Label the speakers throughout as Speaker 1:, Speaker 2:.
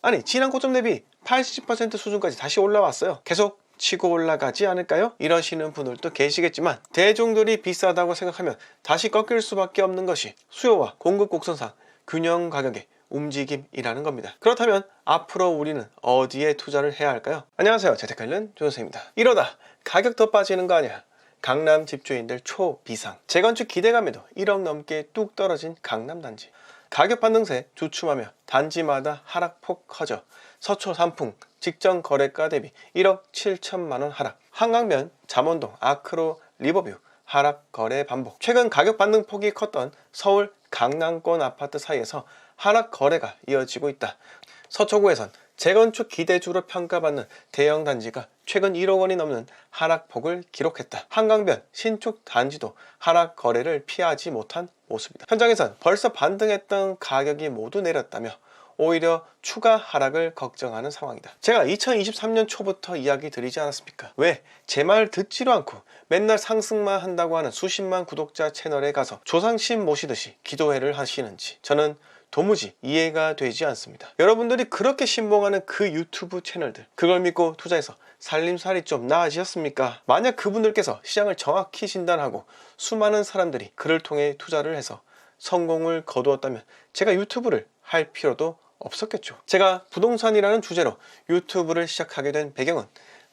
Speaker 1: 아니 지난 고점 대비 80% 수준까지 다시 올라왔어요. 계속 치고 올라가지 않을까요? 이러시는 분들도 계시겠지만 대중들이 비싸다고 생각하면 다시 꺾일 수밖에 없는 것이 수요와 공급 곡선상 균형 가격의 움직임이라는 겁니다. 그렇다면 앞으로 우리는 어디에 투자를 해야 할까요? 안녕하세요, 재테크알른 조선생입니다. 이러다 가격 더 빠지는 거 아니야? 강남 집주인들 초비상. 재건축 기대감에도 1억 넘게 뚝 떨어진 강남 단지. 가격 반등세 주춤하며 단지마다 하락폭 커져 서초 삼풍 직전 거래가 대비 1억 7천만원 하락. 한강변 잠원동 아크로 리버뷰 하락 거래 반복. 최근 가격 반등 폭이 컸던 서울 강남권 아파트 사이에서 하락 거래가 이어지고 있다. 서초구에선 재건축 기대주로 평가받는 대형 단지가 최근 1억 원이 넘는 하락폭을 기록했다. 한강변 신축 단지도 하락 거래를 피하지 못한 모습이다. 현장에선 벌써 반등했던 가격이 모두 내렸다며 오히려 추가 하락을 걱정하는 상황이다. 제가 2023년 초부터 이야기 드리지 않았습니까? 왜 제 말 듣지도 않고 맨날 상승만 한다고 하는 수십만 구독자 채널에 가서 조상신 모시듯이 기도회를 하시는지 저는 도무지 이해가 되지 않습니다. 여러분들이 그렇게 신봉하는 그 유튜브 채널들, 그걸 믿고 투자해서 살림살이 좀 나아지셨습니까? 만약 그분들께서 시장을 정확히 진단하고 수많은 사람들이 그를 통해 투자를 해서 성공을 거두었다면 제가 유튜브를 할 필요도 없었겠죠. 제가 부동산이라는 주제로 유튜브를 시작하게 된 배경은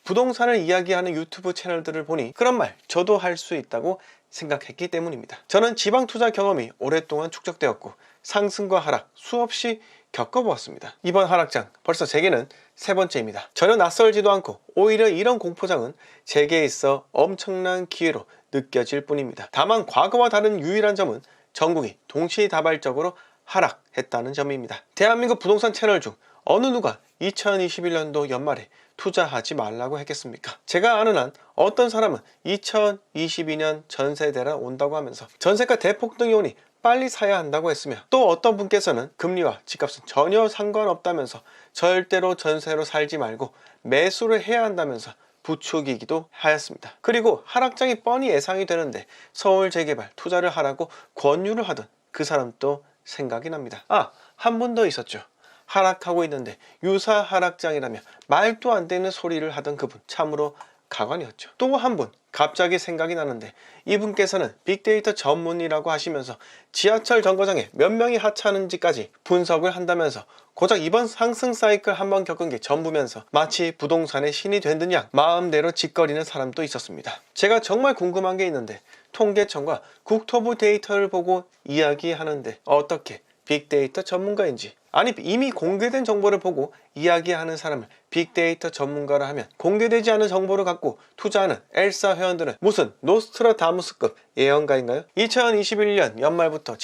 Speaker 1: 부동산을 이야기하는 유튜브 채널들을 보니 그런 말 저도 할 수 있다고 생각했기 때문입니다. 저는 지방 투자 경험이 오랫동안 축적되었고 상승과 하락 수없이 겪어보았습니다. 이번 하락장 벌써 제게는 세 번째입니다. 전혀 낯설지도 않고 오히려 이런 공포장은 제게 있어 엄청난 기회로 느껴질 뿐입니다. 다만 과거와 다른 유일한 점은 전국이 동시다발적으로 하락했다는 점입니다. 대한민국 부동산 채널 중 어느 누가 2021년도 연말에 투자하지 말라고 했겠습니까? 제가 아는 한 어떤 사람은 2022년 전세 대란 온다고 하면서 전세가 대폭등이 오니 빨리 사야 한다고 했으며, 또 어떤 분께서는 금리와 집값은 전혀 상관없다면서 절대로 전세로 살지 말고 매수를 해야 한다면서 부추기기도 하였습니다. 그리고 하락장이 뻔히 예상이 되는데 서울 재개발 투자를 하라고 권유를 하던 그 사람도 생각이 납니다. 한 분 더 있었죠. 하락하고 있는데 유사 하락장이라며 말도 안 되는 소리를 하던 그분, 참으로 가관이었죠. 또 한 분 갑자기 생각이 나는데 이분께서는 빅데이터 전문이라고 하시면서 지하철 정거장에 몇 명이 하차하는지까지 분석을 한다면서 고작 이번 상승 사이클 한번 겪은 게 전부면서 마치 부동산의 신이 된 듯 양 마음대로 짓거리는 사람도 있었습니다. 제가 정말 궁금한 게 있는데 통계청과 국토부 데이터를 보고 이야기하는데 어떻게 빅데이터 전문가인지, 아니 이미 공개된 정보를 보고 이야기하는 사람을 빅데이터 전문가라 하면 공개되지 않은 정보를 갖고 투자하는 엘사 회원들은 무슨 노스트라다무스급 예언가인가요? 2021년 연말부터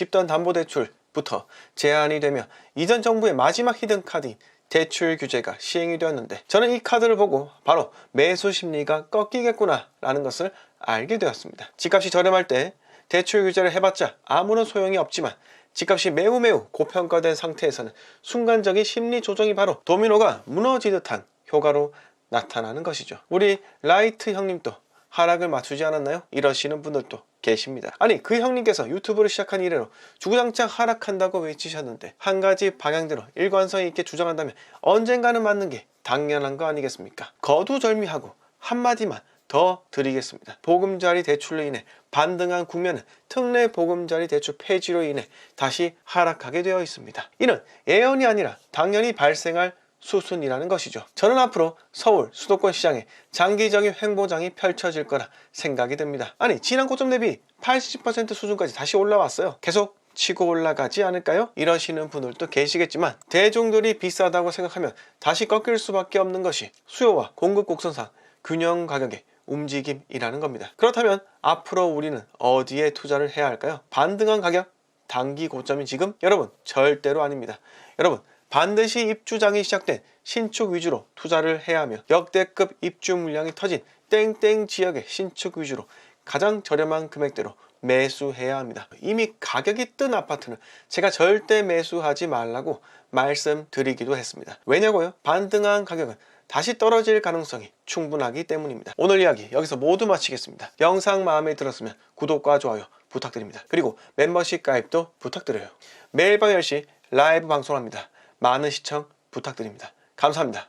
Speaker 1: 집돈담보대출부터 제한이 되며 이전 정부의 마지막 히든카드인 대출 규제가 시행이 되었는데 저는 이 카드를 보고 바로 매수 심리가 꺾이겠구나 라는 것을 알게 되었습니다. 집값이 저렴할 때 대출 규제를 해봤자 아무런 소용이 없지만 집값이 매우 고평가된 상태에서는 순간적인 심리 조정이 바로 도미노가 무너지듯 한 효과로 나타나는 것이죠. 우리 라이트 형님도 하락을 맞추지 않았나요? 이러시는 분들도 계십니다. 아니 그 형님께서 유튜브를 시작한 이래로 주구장창 하락한다고 외치셨는데 한 가지 방향대로 일관성 있게 주장한다면 언젠가는 맞는 게 당연한 거 아니겠습니까? 거두절미하고 한마디만 더 드리겠습니다. 보금자리 대출로 인해 반등한 국면은 특례 보금자리 대출 폐지로 인해 다시 하락하게 되어 있습니다. 이는 예언이 아니라 당연히 발생할 수순이라는 것이죠. 저는 앞으로 서울 수도권 시장에 장기적인 횡보장이 펼쳐질 거라 생각이 듭니다. 아니 지난 고점 대비 80% 수준까지 다시 올라왔어요. 계속 치고 올라가지 않을까요? 이러시는 분들도 계시겠지만 대중들이 비싸다고 생각하면 다시 꺾일 수밖에 없는 것이 수요와 공급 곡선상 균형 가격의 움직임이라는 겁니다. 그렇다면 앞으로 우리는 어디에 투자를 해야 할까요? 반등한 가격, 단기 고점이 지금? 여러분 절대로 아닙니다. 여러분 반드시 입주장이 시작된 신축 위주로 투자를 해야 하며 역대급 입주 물량이 터진 땡땡 지역의 신축 위주로 가장 저렴한 금액대로 매수해야 합니다. 이미 가격이 뜬 아파트는 제가 절대 매수하지 말라고 말씀드리기도 했습니다. 왜냐고요? 반등한 가격은 다시 떨어질 가능성이 충분하기 때문입니다. 오늘 이야기 여기서 모두 마치겠습니다. 영상 마음에 들었으면 구독과 좋아요 부탁드립니다. 그리고 멤버십 가입도 부탁드려요. 매일 밤 10시 라이브 방송합니다. 많은 시청 부탁드립니다. 감사합니다.